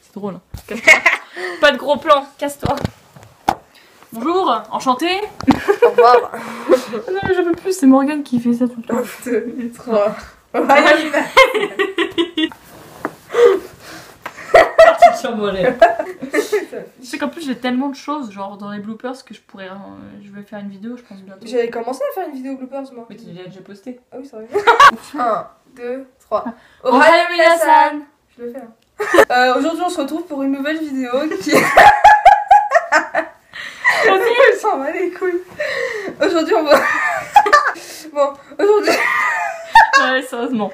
C'est drôle. Hein. Casse-toi. Pas de gros plan, casse-toi. Bonjour, enchantée. Au revoir. Non mais j'en peux plus, c'est Morgane qui fait ça tout le temps. 2, 3. Tu sais qu'en plus j'ai tellement de choses genre dans les bloopers que je pourrais je vais faire une vidéo je pense bientôt. J'avais commencé à faire une vidéo bloopers moi. Mais tu l'as déjà posté. Ah oui c'est vrai. 1, 2, 3. Ohayou minasan. Je le fais. Aujourd'hui on se retrouve pour une nouvelle vidéo qui... Il s'en va les couilles. Aujourd'hui on va... Bon, aujourd'hui... Ouais sérieusement.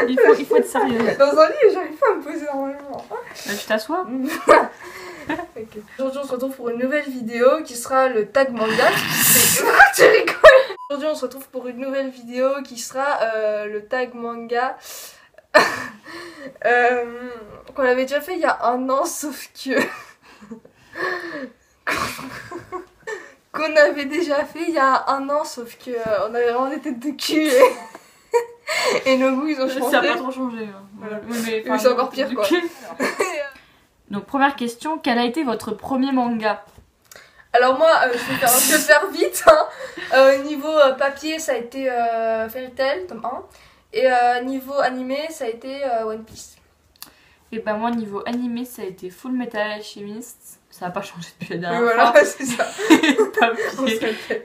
Il faut être sérieux. Dans un lit j'arrive pas à me poser normalement. Tu t'assois. Okay. Aujourd'hui on se retrouve pour une nouvelle vidéo qui sera le tag manga. Tu rigoles. Aujourd'hui on se retrouve pour une nouvelle vidéo qui sera le tag manga qu'on avait déjà fait il y a un an sauf que qu'on avait déjà fait il y a un an sauf que on avait vraiment des têtes de cul et nos goûts ils ont changé. Ça a pas trop changé. Hein. Voilà. Mais c'est encore pire quoi. Donc première question, quel a été votre premier manga? Alors moi, je vais faire vite. Hein. Niveau papier, ça a été Fairy Tail, tome 1. Et niveau animé, ça a été One Piece. Et bah moi, niveau animé, ça a été Full Metal Alchemist. Ça n'a pas changé depuis la dernière voilà, fois. c'est ça.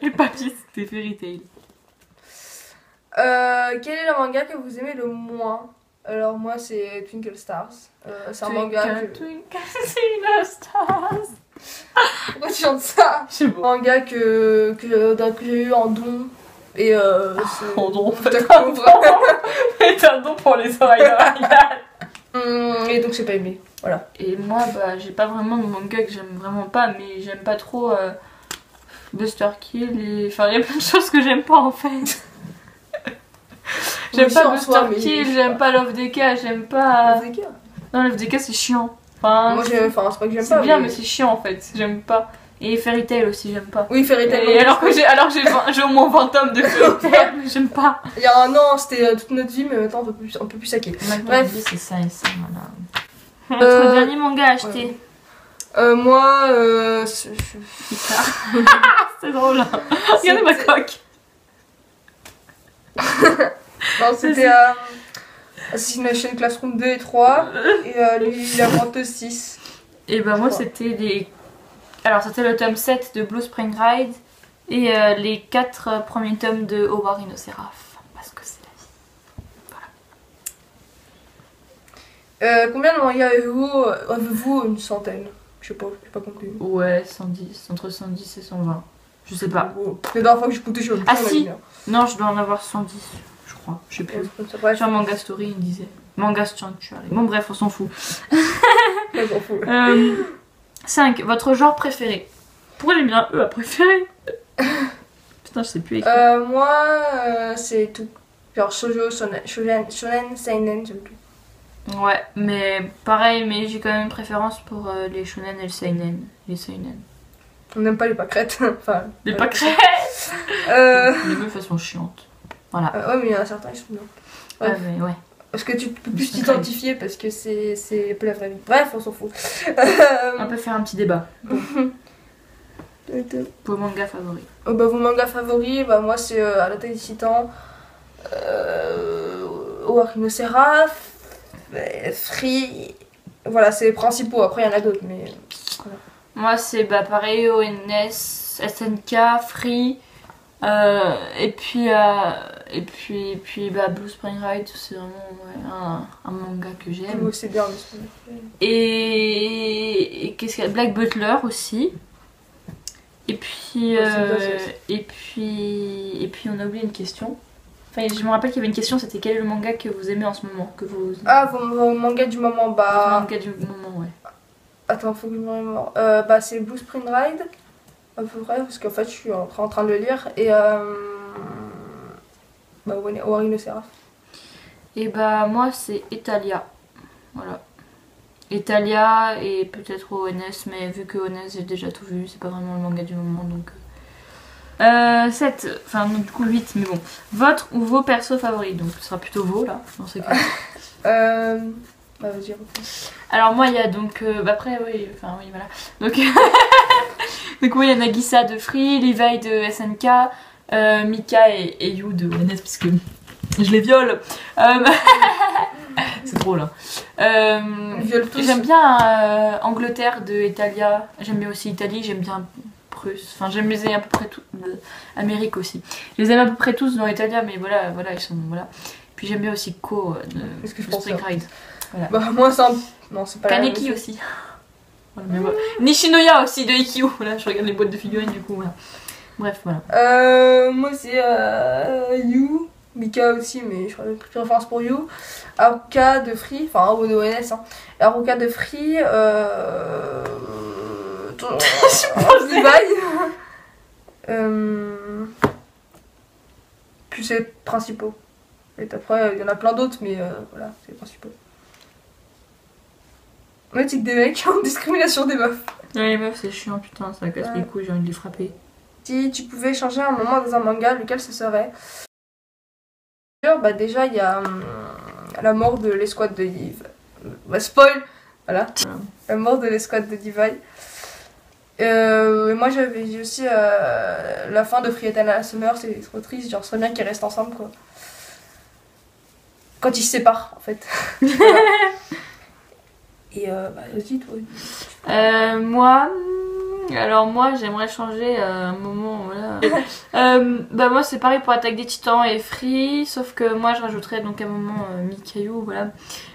Et papier, c'était Fairy Tail. Quel est le manga que vous aimez le moins? Alors moi, c'est Twinkle Stars. C'est un manga que... Twinkle Stars. Pourquoi tu chantes ça? C'est beau. Un manga que j'ai eu en don. Et en don, faites un don pour les oreilles d'Ariane. Et donc j'ai pas aimé, voilà. Et moi, bah, j'ai pas vraiment de manga que j'aime vraiment pas, mais j'aime pas trop Buster Kill et... Enfin, il y a plein de choses que j'aime pas en fait. J'aime pas Buster Kill, j'aime pas Love DK, j'aime pas... Love DK? Non, Love DK c'est chiant. Enfin, moi, c'est pas que j'aime pas. C'est bien, mais c'est chiant en fait, j'aime pas. Et Fairy Tail aussi, j'aime pas. Oui, Fairy Tail. Et alors que j'ai au moins 20 tomes de Fairy Tail, mais j'aime pas. Il y a un an, c'était toute notre vie, mais maintenant on peut plus saquer. Bref, c'est ça et ça, voilà. Notre dernier manga acheté. Moi, c'est drôle. Hein. Regardez ma coque. Non, c'était Assassination Classroom 2 et 3. Et lui, il a 26. Et bah, moi, c'était les. Alors, c'était le tome 7 de Blue Spring Ride et les 4 premiers tomes de Owari no Seraph. Parce que c'est la vie. Voilà. Combien de mangas avez-vous? Une centaine. Je sais pas, j'ai pas compris. Ouais, 110. Entre 110 et 120. Je sais pas. La dernière fois que j'ai compté, je Ah si! Non, je dois en avoir 110. Je crois. Je sais plus. Sur Manga Story, il me disait. Manga Sanctuary. Bon, bref, on s'en fout. On s'en fout. 5. Votre genre préféré? Pourquoi j'ai mis un E à préférer? Putain, je sais plus écrire. Moi, c'est tout. Genre shoujo, shonen, seinen, j'aime tout. Ouais, mais pareil, mais j'ai quand même une préférence pour les shonen et le seinen. Les seinen. On n'aime pas les pâquerettes. Enfin, les pâquerettes. Les meufs, elles sont chiantes. Voilà. Ouais, mais il y en a certains qui sont bien. Ouais, mais ouais. Parce que tu peux plus t'identifier parce que c'est peu la vraie vie. Bref, on s'en fout. On peut faire un petit débat. Vos mangas favoris? Bah, vos mangas favoris, bah, moi c'est Attaque des Titans, Owari no Seraph, Free. Voilà, c'est les principaux. Après, il y en a d'autres, mais. Voilà. Moi, c'est bah, pareil, ONS, SNK, Free. Et puis bah, Blue Spring Ride, c'est vraiment un manga que j'aime. Oui, c'est bien. Et qu'est-ce qu'il y a? Black Butler aussi. Et puis, et puis on a oublié une question. Enfin, je me rappelle qu'il y avait une question, c'était quel est le manga que vous aimez en ce moment que vous... Ah, vos mangas du moment, bah... Vos mangas du moment, ouais. Attends, faut que je me remémore. Bah, c'est Blue Spring Ride, à peu près, parce qu'en fait, je suis en train de le lire. Et bah, Owari no Seraph. Et bah, moi, c'est Italia. Voilà. Italia et peut-être ONS, mais vu que ONS j'ai déjà tout vu, c'est pas vraiment le manga du moment, donc... 7, enfin du coup 8, mais bon. Votre ou vos persos favoris, donc ce sera plutôt vos là, dans ces cas. Bah vas-y, reprends. Alors moi il y a donc bah après oui enfin oui voilà donc donc oui il y a Nagisa de Free, Levi de SNK, Mika et Yu de ONS parce que je les viole. C'est drôle hein. Viole tous. J'aime bien Angleterre de Italia, j'aime bien aussi Italie, j'aime bien Prusse, enfin j'aime les à peu près tous, Amérique aussi. Je les aime à peu près tous dans Italia mais voilà ils sont voilà. Puis j'aime bien aussi Ko Qu'est-ce que je de pense Spring Ride. Voilà. Bah moi c'est un... Non c'est pas la même Kaneki chose. aussi. Voilà, mais voilà. Nishinoya aussi de Ikkyu. Voilà, je regarde les boîtes de figurines du coup. Voilà. Bref, voilà. Moi c'est Yu, Mika aussi, mais je ferai plus de référence pour Yu. Haruka de Free, enfin ou de ONS. Hein. Haruka de Free, Levi. Puis c'est les principaux. Et après, il y en a plein d'autres, mais voilà, c'est les principaux. Ouais, type des mecs en discrimination des meufs. Ouais, les meufs, c'est chiant, putain, ça casse les couilles, j'ai envie de les frapper. Si tu pouvais changer un moment dans un manga, lequel ce serait? Bah déjà, il y a la mort de l'escouade de Levi. Bah, spoil! Voilà. La mort de l'escouade de Levi. Et moi, j'avais dit aussi la fin de Free Eternal Summer, c'est trop triste, genre, ce serait bien qu'ils restent ensemble, quoi. Quand ils se séparent, en fait. Voilà. Et bah vas-y toi. Moi j'aimerais changer un moment voilà. Bah moi c'est pareil pour Attaque des Titans et Free, sauf que moi je rajouterais donc un moment Mika et Yu, voilà.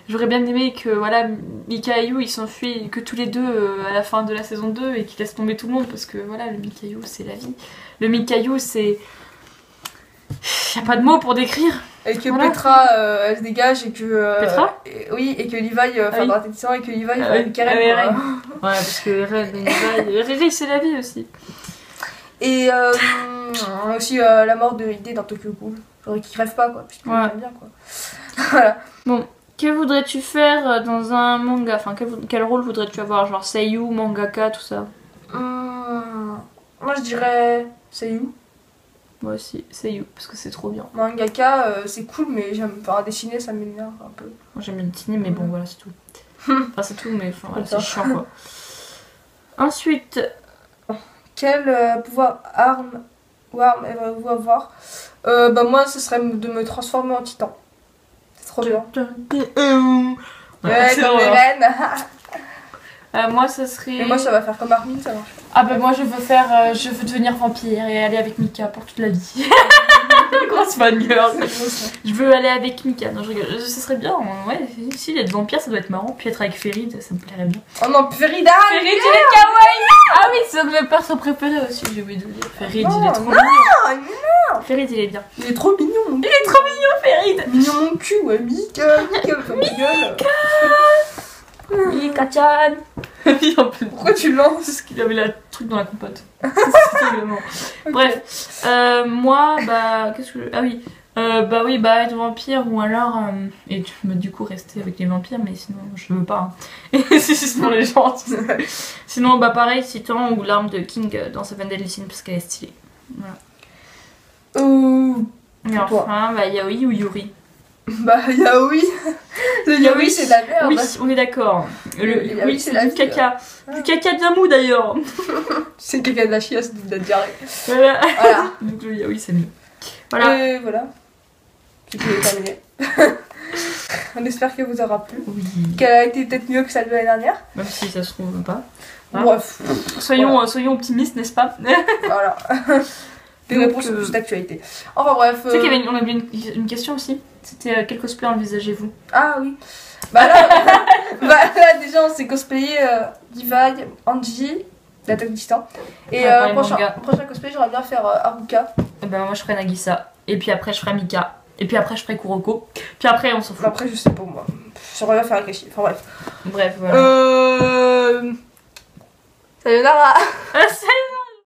J'aurais bien aimé que voilà Mika et Yu ils s'enfuient que tous les deux à la fin de la saison 2 et qu'ils laissent tomber tout le monde parce que voilà le Mika et Yu c'est la vie. Le Mika et Yu c'est... Y a pas de mots pour décrire. Et que voilà. Petra elle se dégage et que Petra oui et que Levi dans la tête et que Levi Karen ouais parce que Ren et Levi c'est la vie aussi. Et aussi la mort de Ide dans Tokyo Ghoul. J'aurais qu'il crève pas quoi puisque j'aime bien quoi. Voilà. Bon, que voudrais-tu faire dans un manga? Enfin quel rôle voudrais-tu avoir? Genre Seiyu, mangaka, tout ça? Moi je dirais Seiyu. Moi aussi, Seiyu, parce que c'est trop bien. Mangaka, c'est cool, mais j'aime pas dessiner, ça m'énerve un peu. Moi j'aime bien dessiner, mais bon, voilà, c'est tout. Enfin, c'est tout, mais enfin, voilà, c'est chiant quoi. Ensuite, quel pouvoir arme vous avoir? Bah, moi, ce serait de me transformer en titan. C'est trop bien. Ouais, comme les reines. moi ça serait... Mais moi ça va faire comme Armin, ça marche. Ah bah moi je veux devenir vampire et aller avec Mika pour toute la vie. Grosse fan girl. Je veux aller avec Mika. Non je rigole, ce serait bien, ouais, si être vampire ça doit être marrant, puis être avec Ferid ça me plairait bien. Oh non, Ferid, Ferid il est kawaii. Ah oui c'est un de mes persos préférés aussi, j'ai oublié de le dire. Ferid il est trop mignon. Non. Ferid il est bien. Il est trop mignon. Il est trop mignon Ferid. Mignon mon cul, ouais, Mika, Mika-chan. Pourquoi tu lances? Parce qu'il avait le truc dans la compote. Bref, moi, bah, qu'est-ce que... Ah oui, bah oui, bah être vampire ou alors... et du coup rester avec les vampires, mais sinon je veux pas. Hein. C'est juste pour les gens. Sinon, bah pareil, Titan ou l'arme de King dans Seven Deadly Sins parce qu'elle est stylée. Voilà. Et enfin, bah Yaoi ou Yuri. Bah Yaoi. Le Yaoi c'est de la merde. Oui, on est d'accord. Oui, c'est du caca. Ah. Du caca bien mou d'ailleurs. C'est caca de la chiasse de la diarrhée. Voilà. Voilà. Donc le Yaoi c'est mieux. Voilà. Et voilà. C'est tout est terminé. On espère que vous aura plu. Oui. Qu'elle a été peut-être mieux que celle de l'année dernière. Même si ça se trouve pas. Hein. Bref. Soyons optimistes, n'est-ce pas? Voilà. Des réponses plus d'actualité. Enfin bref. Tu sais qu'il y avait on avait une question aussi. C'était quel cosplay envisagez-vous? Ah oui. Bah là, là déjà on s'est cosplayé Levi, Angie, l'Attaque du Titan. Et prochain cosplay j'aimerais bien faire Haruka. Et ben moi je ferai Nagisa. Et puis après je ferai Mika. Et puis après je ferai Kuroko. Puis après on s'en fout. Après je sais pas moi. J'aimerais bien faire Akashi. Enfin bref. Bref voilà. Sayonara. Sayonara.